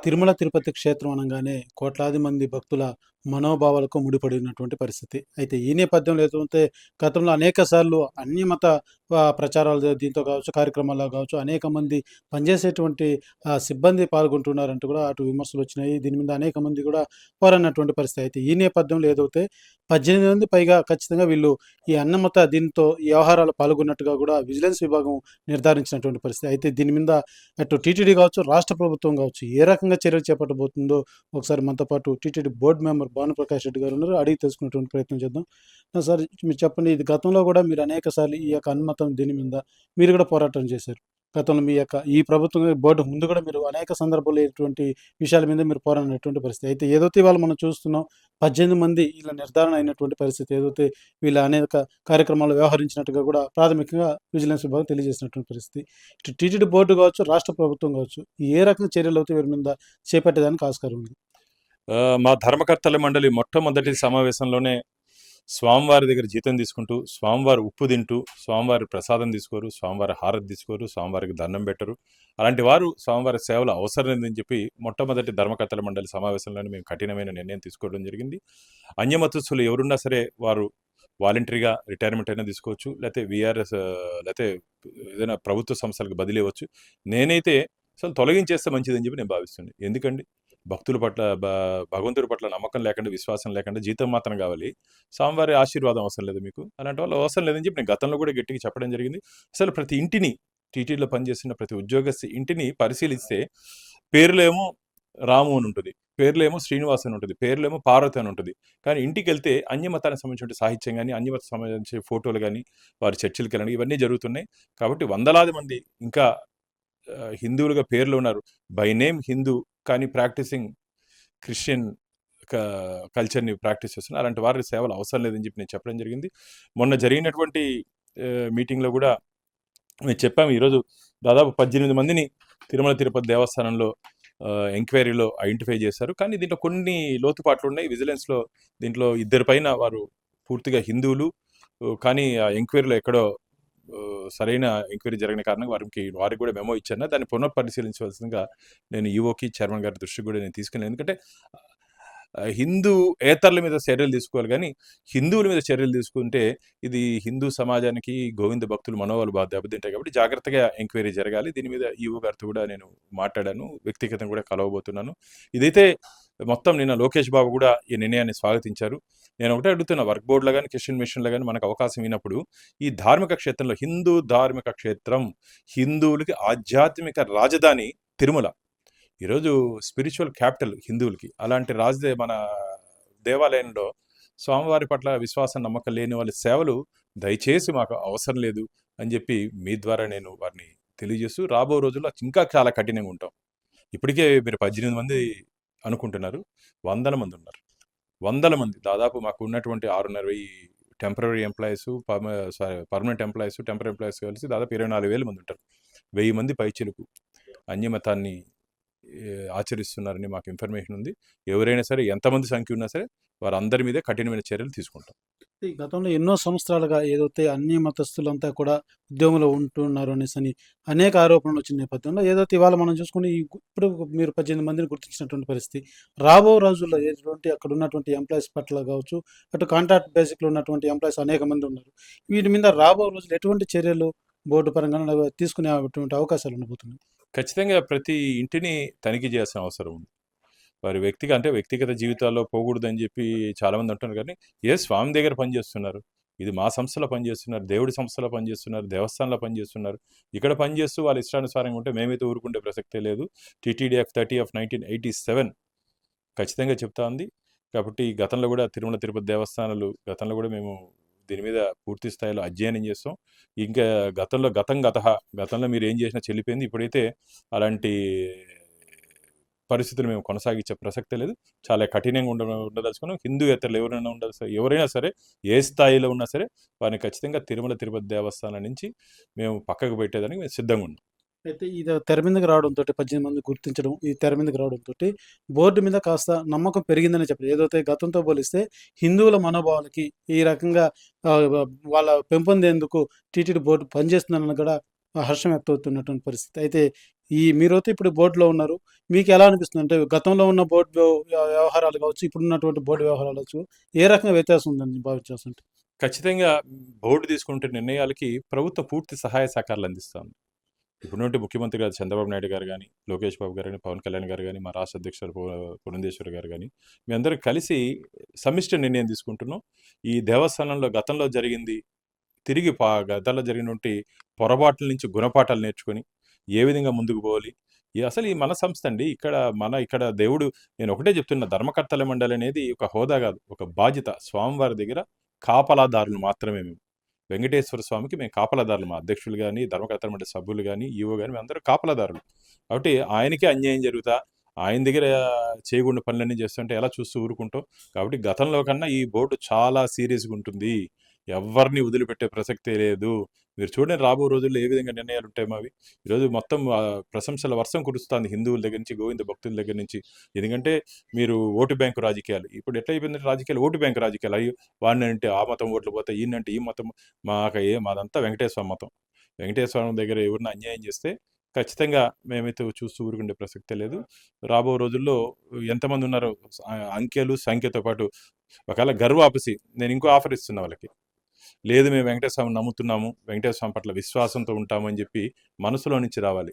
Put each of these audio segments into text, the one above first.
తిరుమల తిరుపతి క్షేత్రం అనంగానే కోట్లాది మంది భక్తుల మనోభావాలకు ముడిపడినటువంటి పరిస్థితి. అయితే ఈ నేపథ్యంలో ఎదురైతే గతంలో అనేక సార్లు అన్యమత ప్రచారాలు దీంతో కావచ్చు, కార్యక్రమాల్లో కావచ్చు, అనేక మంది పనిచేసేటువంటి సిబ్బంది పాల్గొంటున్నారంటూ కూడా అటు విమర్శలొచ్చినాయి. దీని మీద అనేక మంది కూడా పోరన్నటువంటి పరిస్థితి. అయితే ఈ నేపథ్యంలో ఏదైతే 18 మంది పైగా ఖచ్చితంగా వీళ్ళు ఈ అన్నమత దీంతో ఈ వ్యవహారాల్లో పాల్గొన్నట్టుగా కూడా విజిలెన్స్ విభాగం నిర్ధారించినటువంటి పరిస్థితి. అయితే దీని మీద అటు టీటీడీ కావచ్చు, రాష్ట్ర ప్రభుత్వం కావచ్చు, ఏ రకంగా చర్యలు చేపట్టబోతుందో ఒకసారి మనతో పాటు TTD board member Bhanuprakash Reddy గారు ఉన్నారు. అడిగి తెలుసుకునేటువంటి ప్రయత్నం చేద్దాం. సార్, మీరు చెప్పండి. ఇది గతంలో కూడా మీరు అనేక సార్లు ఈ యొక్క అనుమతం దీని మీద మీరు కూడా పోరాటం చేశారు. గతంలో మీ యొక్క ఈ ప్రభుత్వం బోర్డు ముందు కూడా మీరు అనేక సందర్భాల్లో ఇటువంటి విషయాల మీద మీరు పోరాడినటువంటి పరిస్థితి. అయితే ఏదైతే ఇవాళ మనం చూస్తున్నాం 18 మంది ఇలా నిర్ధారణ అయినటువంటి పరిస్థితి. ఏదైతే వీళ్ళ అనేక కార్యక్రమాల్లో వ్యవహరించినట్టుగా కూడా ప్రాథమికంగా విజిలెన్స్ విభాగం తెలియజేసినటువంటి పరిస్థితి. ఇటు టీటీడీ బోర్డు కావచ్చు, రాష్ట్ర ప్రభుత్వం కావచ్చు, ఏ రకంగా చర్యలు అయితే వీరి మీద చేపట్టేదానికి ఆస్కారం ఉంది? మా ధర్మకర్తల మండలి మొట్టమొదటి సమావేశంలోనే స్వామివారి దగ్గర జీతం తీసుకుంటూ, స్వామివారి ఉప్పు తింటూ, స్వామివారి ప్రసాదం తీసుకోరు, స్వామివారి హారతి తీసుకోరు, స్వామివారికి దండం పెట్టరు. అలాంటి వారు స్వామివారి సేవలు అవసరం లేదని చెప్పి మొట్టమొదటి ధర్మకర్తల మండలి సమావేశంలోనే మేము కఠినమైన నిర్ణయం తీసుకోవడం జరిగింది. అన్యమతస్థులు ఎవరున్నా సరే వారు వాలంటరీగా రిటైర్మెంట్ అయినా తీసుకోవచ్చు, లేకపోతే వీఆర్ఎస్ లేకపోతే ఏదైనా ప్రభుత్వ సంస్థలకు బదిలీ అవ్వచ్చు. నేనైతే అసలు తొలగించేస్తే మంచిదని చెప్పి నేను భావిస్తుంది. ఎందుకండి, భక్తుల పట్ల భగవంతుడి పట్ల నమ్మకం లేకుండా, విశ్వాసం లేకుండా జీతం మాత్రం కావాలి, స్వామివారి ఆశీర్వాదం అవసరం లేదు మీకు. అలాంటి వాళ్ళు అవసరం లేదని చెప్పి నేను గతంలో కూడా గట్టిగా చెప్పడం జరిగింది. అసలు ప్రతి ఇంటిని, టీటీడీలో పనిచేస్తున్న ప్రతి ఉద్యోగస్తు ఇంటిని పరిశీలిస్తే పేర్లో ఏమో రాము అని ఉంటుంది, పేర్లో ఏమో శ్రీనివాస్ అని ఉంటుంది, పేర్లో ఏమో పార్వతి అని ఉంటుంది. కానీ ఇంటికి వెళ్తే అన్యమతానికి సంబంధించిన సాహిత్యం కానీ, అన్యమత సంబంధించిన ఫోటోలు కానీ, వారి చర్చిలకు వెళ్ళడం ఇవన్నీ జరుగుతున్నాయి. కాబట్టి వందలాది మంది ఇంకా హిందువులుగా పేర్లు ఉన్నారు. బై నేమ్ హిందూ కానీ ప్రాక్టీసింగ్ క్రిస్టియన్ కల్చర్ని ప్రాక్టీస్ చేస్తున్నారు. అలాంటి వారి సేవలు అవసరం లేదని చెప్పి నేను చెప్పడం జరిగింది. మొన్న జరిగినటువంటి మీటింగ్లో కూడా మేము చెప్పాము. ఈరోజు దాదాపు 18 మందిని తిరుమల తిరుపతి దేవస్థానంలో ఎంక్వైరీలో ఐడెంటిఫై చేశారు. కానీ దీంట్లో కొన్ని లోతుపాట్లు ఉన్నాయి. విజిలెన్స్లో దీంట్లో 2 పైన వారు పూర్తిగా హిందువులు, కానీ ఆ ఎంక్వైరీలో ఎక్కడో సరైన ఎంక్వైరీ జరిగిన కారణంగా వారికి కూడా మెమో ఇచ్చాను. దాన్ని పునఃపరిశీలించవలసిందిగా నేను ఈఓకి చైర్మన్ గారి దృష్టికి కూడా నేను తీసుకెళ్ళాను. ఎందుకంటే హిందూ ఏతరుల మీద చర్యలు తీసుకోవాలి, కానీ హిందువుల మీద చర్యలు తీసుకుంటే ఇది హిందూ సమాజానికి, గోవింద భక్తులు మనోవాళ్ళు బాగా దెబ్బతింటాయి. కాబట్టి జాగ్రత్తగా ఎంక్వైరీ జరగాలి. దీని మీద ఈఓ గారితో కూడా నేను మాట్లాడాను, వ్యక్తిగతంగా కూడా కలవబోతున్నాను. ఇదైతే మొత్తం నిన్న లోకేష్ బాబు కూడా ఈ నిర్ణయాన్ని స్వాగతించారు. నేను ఒకటే అడుగుతున్నా, వర్క్ బోర్డులో కానీ, క్రిస్టియన్ మిషన్లో కానీ మనకు అవకాశం అయినప్పుడు ఈ ధార్మిక క్షేత్రంలో, హిందూ ధార్మిక క్షేత్రం, హిందువులకి ఆధ్యాత్మిక రాజధాని తిరుమల, ఈరోజు స్పిరిచువల్ క్యాపిటల్ హిందువులకి. అలాంటి మన దేవాలయంలో స్వామివారి పట్ల విశ్వాసం, నమ్మకం లేని వాళ్ళ సేవలు దయచేసి మాకు అవసరం లేదు అని చెప్పి మీ ద్వారా నేను వారిని తెలియజేస్తూ, రాబో రోజుల్లో ఇంకా చాలా కఠినంగా ఉంటాం. ఇప్పటికే మీరు 18 మంది అనుకుంటున్నారు, వందల మంది ఉన్నారు. వందల మంది, దాదాపు మాకు ఉన్నటువంటి 6,500 temporary employees, permanent employees, temporary employees కలిసి దాదాపు 24,000 మంది ఉంటారు. 1000 మంది పైచిలుకు అన్యమతాన్ని ఆచరిస్తున్నారని మాకు ఇన్ఫర్మేషన్ ఉంది. ఎవరైనా సరే, ఎంతమంది సంఖ్య ఉన్నా సరే, వారందరి మీద కఠినమైన చర్యలు తీసుకుంటాం. ఈ గతంలో ఎన్నో సంవత్సరాలుగా ఏదైతే అన్ని మతస్థులంతా కూడా ఉద్యోగంలో ఉంటున్నారు అనేసి అనేక ఆరోపణలు వచ్చిన నేపథ్యంలో ఏదైతే ఇవాళ మనం చూసుకుని ఇప్పుడు మీరు 18 మందిని గుర్తించినటువంటి పరిస్థితి, రాబో రోజుల్లో ఎటువంటి అక్కడ ఉన్నటువంటి ఎంప్లాయీస్ పట్ల కావచ్చు, అటు కాంట్రాక్ట్ బేసిక్లో ఉన్నటువంటి ఎంప్లాయీస్ అనేక మంది ఉన్నారు. వీటి మీద రాబో రోజులు ఎటువంటి చర్యలు బోర్డు పరంగా తీసుకునేటువంటి అవకాశాలు ఉండబోతున్నాయి? ఖచ్చితంగా ప్రతి ఇంటిని తనిఖీ చేయాల్సిన అవసరం ఉంది. వారి వ్యక్తిగత జీవితాల్లో పోకూడదని చెప్పి చాలామంది అంటున్నారు. కానీ స్వామి దగ్గర పనిచేస్తున్నారు, ఇది మా సంస్థలో పనిచేస్తున్నారు, దేవుడి సంస్థలో పనిచేస్తున్నారు, దేవస్థానంలో పనిచేస్తున్నారు. ఇక్కడ పనిచేస్తూ వాళ్ళ ఇష్టానుసారంగా ఉంటే మేమైతే ఊరుకుంటే ప్రసక్తే లేదు. టీటీడీ యాక్ట్ 30/1987 ఖచ్చితంగా చెప్తా ఉంది. కాబట్టి గతంలో కూడా తిరుమల తిరుపతి దేవస్థానాలు, గతంలో కూడా మేము దీని మీద పూర్తి స్థాయిలో అధ్యయనం చేస్తాం. ఇంకా గతంలో మీరు ఏం చేసినా చెల్లిపోయింది. ఇప్పుడైతే అలాంటి పరిస్థితులు మేము కొనసాగించే ప్రసక్తే లేదు. చాలా కఠినంగా ఉండదలుచుకున్నాం. హిందూయేతరులు ఎవరైనా సరే, ఏ స్థాయిలో ఉన్నా సరే, వారిని ఖచ్చితంగా తిరుమల తిరుపతి దేవస్థానం నుంచి మేము పక్కకు పెట్టేదానికి మేము సిద్ధంగా ఉన్నాం. అయితే ఇది తెర మీదకి రావడంతో 18 మంది గుర్తించడం, ఈ తెర మీదకి రావడంతో బోర్డు మీద కాస్త నమ్మకం పెరిగిందని చెప్పారు. ఏదైతే గతంతో పోలిస్తే హిందువుల మనోభావాలకి ఈ రకంగా వాళ్ళ పెంపొందేందుకు టీటీడీ బోర్డు పనిచేస్తుందని కూడా హర్షం వ్యక్తమవుతున్నటువంటి పరిస్థితి. అయితే మీరైతే ఇప్పుడు బోర్డులో ఉన్నారు. మీకెలా అనిపిస్తుంది? అంటే గతంలో ఉన్న బోర్డు వ్యవహారాలు కావచ్చు, ఇప్పుడున్నటువంటి బోర్డు వ్యవహారాలు కావచ్చు, ఏ రకంగా వ్యత్యాసం ఉందని భావించవచ్చంటే? ఖచ్చితంగా బోర్డు తీసుకుంటే నిర్ణయాలకి ప్రభుత్వం పూర్తి సహాయ సహకారాలు అందిస్తుంది. ఇప్పుడున్నటువంటి ముఖ్యమంత్రి గారు చంద్రబాబు నాయుడు గారు గానీ, లోకేష్ బాబు గారు గానీ, పవన్ కళ్యాణ్ గారు గానీ, మా రాష్ట్ర అధ్యక్షుడు పురంధేశ్వరి గారు గానీ, మేమందరం కలిసి సమిష్టి నిర్ణయం తీసుకుంటున్నాం. ఈ దేవస్థానంలో గతంలో జరిగింది తిరిగి గతంలో జరిగినటువంటి పొరపాట్ల నుంచి గుణపాఠాలు నేర్చుకొని, ఏ విధంగా ముందుకు పోవాలి? అసలు ఈ మన సంస్థ అండి. ఇక్కడ దేవుడు నేను ఒకటే చెప్తున్నా, ధర్మకర్తల మండలి అనేది ఒక హోదా కాదు, ఒక బాధ్యత. స్వామివారి దగ్గర కాపలాదారులు మాత్రమే మేము. వెంకటేశ్వర స్వామికి మేము కాపలాదారులు. మా అధ్యక్షులు గానీ, ధర్మకర్తల మండలి సభ్యులు గానీ, ఈవో గానీ మేమందరం కాపలాదారులు. కాబట్టి ఆయనకే అన్యాయం జరుగుతా, ఆయన దగ్గర చేయకూడని పనులన్నీ చేస్తుంటే ఎలా చూస్తూ ఊరుకుంటాం? కాబట్టి గతంలో కన్నా ఈ బోర్డు చాలా సీరియస్‌గా ఉంటుంది. ఎవ్వరిని వదిలిపెట్టే ప్రసక్తే లేదు. మీరు చూడండి రాబో రోజుల్లో ఏ విధంగా నిర్ణయాలు ఉంటాయి మావి. ఈరోజు మొత్తం ప్రశంసల వర్షం కురుస్తుంది హిందువుల దగ్గర నుంచి, గోవింద భక్తుల దగ్గర నుంచి. ఎందుకంటే మీరు ఓటు బ్యాంకు రాజకీయాలు. ఇప్పుడు ఎట్లా అయిపోయిందంటే రాజకీయాలు ఓటు బ్యాంకు రాజకీయాలు. అయ్యో! వాడినంటే ఆ మతం ఓట్లు పోతాయి, ఈయనంటే ఈ మతం. మాదంతా వెంకటేశ్వర మతం. వెంకటేశ్వరం దగ్గర ఎవరైనా అన్యాయం చేస్తే ఖచ్చితంగా మేమైతే చూస్తూ ఊరుకుండే ప్రసక్తే లేదు. రాబో రోజుల్లో ఎంతమంది ఉన్నారో అంకెలు, సంఖ్యతో పాటు ఒకవేళ గర్వాపసి నేను ఇంకో ఆఫర్ ఇస్తున్నా వాళ్ళకి. లేదు మేము వెంకటేశ్వర స్వామిని నమ్ముతున్నాము, వెంకటేశ్వర స్వామి పట్ల విశ్వాసంతో ఉంటాము అని చెప్పి మనసులో నుంచి రావాలి.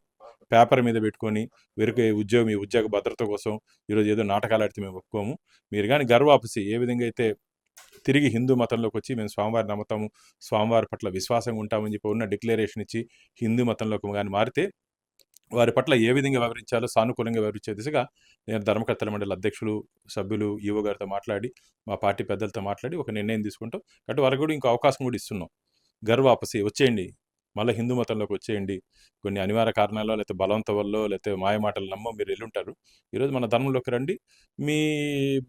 పేపర్ మీద పెట్టుకొని ఈ ఉద్యోగ భద్రత కోసం ఈరోజు ఏదో నాటకాలు ఆడితే మేము ఒప్పుకోము. మీరు కానీ గర్వాపసి ఏ విధంగా అయితే తిరిగి హిందూ మతంలోకి వచ్చి మేము స్వామివారిని నమ్ముతాము, స్వామివారి పట్ల విశ్వాసంగా ఉంటామని చెప్పి ఉన్న డిక్లరేషన్ ఇచ్చి హిందూ మతంలోకి కానీ మారితే వారి పట్ల ఏ విధంగా వ్యవహరించాలో సానుకూలంగా వ్యవహరించే దిశగా నేను ధర్మకర్తల మండలి అధ్యక్షులు, సభ్యులు, ఈవో గారితో మాట్లాడి, మా పార్టీ పెద్దలతో మాట్లాడి ఒక నిర్ణయం తీసుకుంటాం. కాబట్టి వారికి కూడా ఇంకో అవకాశం కూడా ఇస్తున్నాం. గర్వాపసి వచ్చేయండి, మళ్ళీ హిందూ మతంలోకి వచ్చేయండి. కొన్ని అనివార్య కారణాల్లో, లేకపోతే బలవంతం వల్లో, లేకపోతే మాయమాటలు నమ్మో మీరు ఎల్లుంటారు. ఈరోజు మన ధర్మంలోకి రండి. మీ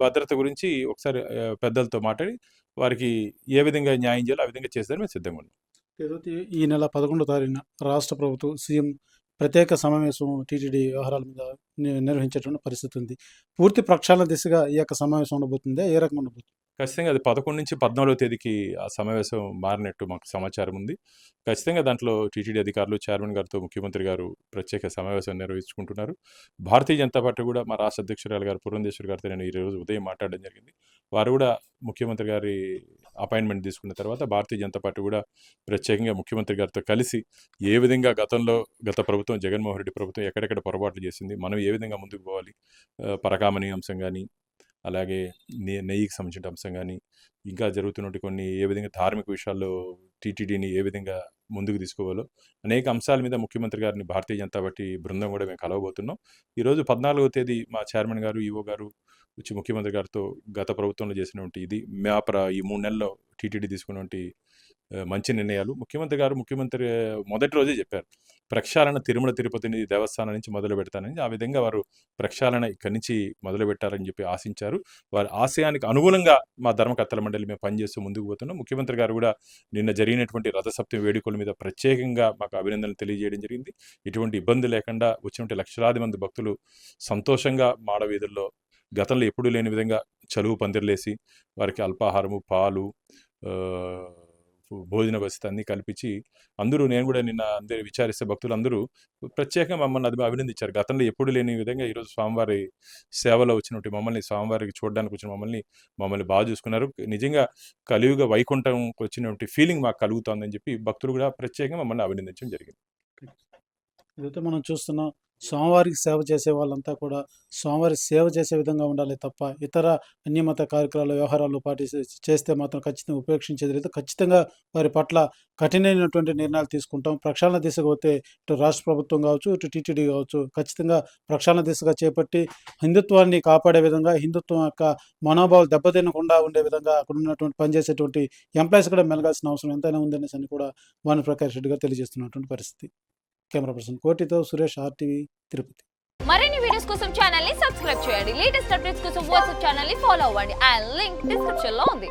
భద్రత గురించి ఒకసారి పెద్దలతో మాట్లాడి వారికి ఏ విధంగా న్యాయం చేయాలో ఆ విధంగా చేసేదని మేము సిద్ధంగా ఉన్నాం. ఏదైతే ఈ నెల 11వ తారీఖున రాష్ట్ర ప్రభుత్వం సీఎం ప్రత్యేక సమావేశం టీటీడీ వ్యవహారాల మీద నిర్వహించేటువంటి పరిస్థితి ఉంది. పూర్తి ప్రక్షాళన దిశగా ఈ యొక్క సమావేశం ఉండబోతుందా? ఏ రకంగా ఉండబోతుంది? ఖచ్చితంగా అది 11 నుంచి 14వ తేదీకి ఆ సమావేశం మారినట్టు మాకు సమాచారం ఉంది. ఖచ్చితంగా దాంట్లో టీటీడీ అధికారులు, చైర్మన్ గారితో ముఖ్యమంత్రి గారు ప్రత్యేక సమావేశం నిర్వహించుకుంటున్నారు. భారతీయ జనతా పార్టీ కూడా మా రాష్ట్ర అధ్యక్షురాలు గారు పురంధేశ్వరి గారితో నేను ఈరోజు ఉదయం మాట్లాడడం జరిగింది. వారు కూడా ముఖ్యమంత్రి గారి అపాయింట్మెంట్ తీసుకున్న తర్వాత భారతీయ జనతా పార్టీ కూడా ప్రత్యేకంగా ముఖ్యమంత్రి గారితో కలిసి ఏ విధంగా గత ప్రభుత్వం జగన్మోహన్ రెడ్డి ప్రభుత్వం ఎక్కడెక్కడ పొరపాట్లు చేసింది, మనం ఏ విధంగా ముందుకు పోవాలి, పరకామణి అంశం కానీ, అలాగే నెయ్యికి సంబంధించిన అంశం కానీ, ఇంకా జరుగుతున్నటువంటి కొన్ని ఏ విధంగా ధార్మిక విషయాల్లో టీటీడీని ఏ విధంగా ముందుకు తీసుకోవాలో అనేక అంశాల మీద ముఖ్యమంత్రి గారిని భారతీయ జనతా పార్టీ బృందం కూడా మేము కలవబోతున్నాం. ఈరోజు 14వ తేదీ మా చైర్మన్ గారు, ఈవో గారు వచ్చి ముఖ్యమంత్రి గారితో గత ప్రభుత్వంలో చేసినటువంటి ఈ 3 నెలల్లో టీటీడీ తీసుకున్నటువంటి మంచి నిర్ణయాలు ముఖ్యమంత్రి మొదటి రోజే చెప్పారు. ప్రక్షాళన తిరుమల తిరుపతి దేవస్థానం నుంచి మొదలు పెడతానని. ఆ విధంగా వారు ప్రక్షాళన ఇక్కడి నుంచి మొదలు పెట్టారని చెప్పి ఆశించారు. వారి ఆశయానికి అనుగుణంగా మా ధర్మకర్తల మండలి మేము పనిచేస్తూ ముందుకు పోతున్నాం. ముఖ్యమంత్రి గారు కూడా నిన్న జరిగినటువంటి రథసప్తమి వేడుకల మీద ప్రత్యేకంగా మాకు అభినందనలు తెలియజేయడం జరిగింది. ఎటువంటి ఇబ్బంది లేకుండా వచ్చినటువంటి లక్షలాది మంది భక్తులు సంతోషంగా మాడవీధుల్లో గతంలో ఎప్పుడూ లేని విధంగా చలువు పందిర్లేసి వారికి అల్పాహారము, పాలు, భోజన వసతి అన్నీ కల్పించి నేను కూడా నిన్న అందరూ విచారిస్తే భక్తులందరూ ప్రత్యేకంగా మమ్మల్ని అభినందించారు. గతంలో ఎప్పుడు లేని విధంగా ఈరోజు స్వామివారి సేవలో వచ్చినట్టు స్వామివారికి చూడడానికి వచ్చిన మమ్మల్ని బాగా చూసుకున్నారు. నిజంగా కలియుగ వైకుంఠంకి వచ్చినటువంటి ఫీలింగ్ మాకు కలుగుతుందని చెప్పి భక్తులు కూడా ప్రత్యేకంగా మమ్మల్ని అభినందించడం జరిగింది. ఇదైతే మనం చూస్తున్నాం. స్వామివారికి సేవ చేసే వాళ్ళంతా కూడా స్వామివారికి సేవ చేసే విధంగా ఉండాలి తప్ప, ఇతర అన్యమత కార్యక్రమాలు, వ్యవహారాలు చేస్తే మాత్రం ఖచ్చితంగా ఉపేక్షించేది లేదు. ఖచ్చితంగా వారి పట్ల కఠినమైనటువంటి నిర్ణయాలు తీసుకుంటాం. ప్రక్షాళన దిశగా పోతే ఇటు రాష్ట్ర ప్రభుత్వం కావచ్చు, ఇటు టీటీడీ కావచ్చు, ఖచ్చితంగా ప్రక్షాళన దిశగా చేపట్టి హిందుత్వాన్ని కాపాడే విధంగా, హిందుత్వం యొక్క మనోభావాలు దెబ్బతినకుండా ఉండే విధంగా అక్కడ ఉన్నటువంటి పనిచేసేటువంటి ఎంప్లాయీస్ కూడా మెలగాల్సిన అవసరం ఎంతైనా ఉందనేసి అని కూడా భానుప్రకాష్ రెడ్డి గారు తెలియజేస్తున్నటువంటి పరిస్థితి. కెమెరా పర్సన్ కోటితో సురేష్, ఆర్టీవీ, తిరుపతి. మరిన్ని వీడియోస్ కోసం ఛానల్ ని సబ్స్క్రైబ్ చేయండి. లేటెస్ట్ అప్డేట్స్ కోసం వాట్సాప్ ఛానల్ ని ఫాలో అవ్వండి. ఆ లింక్ డిస్క్రిప్షన్ లో ఉంది.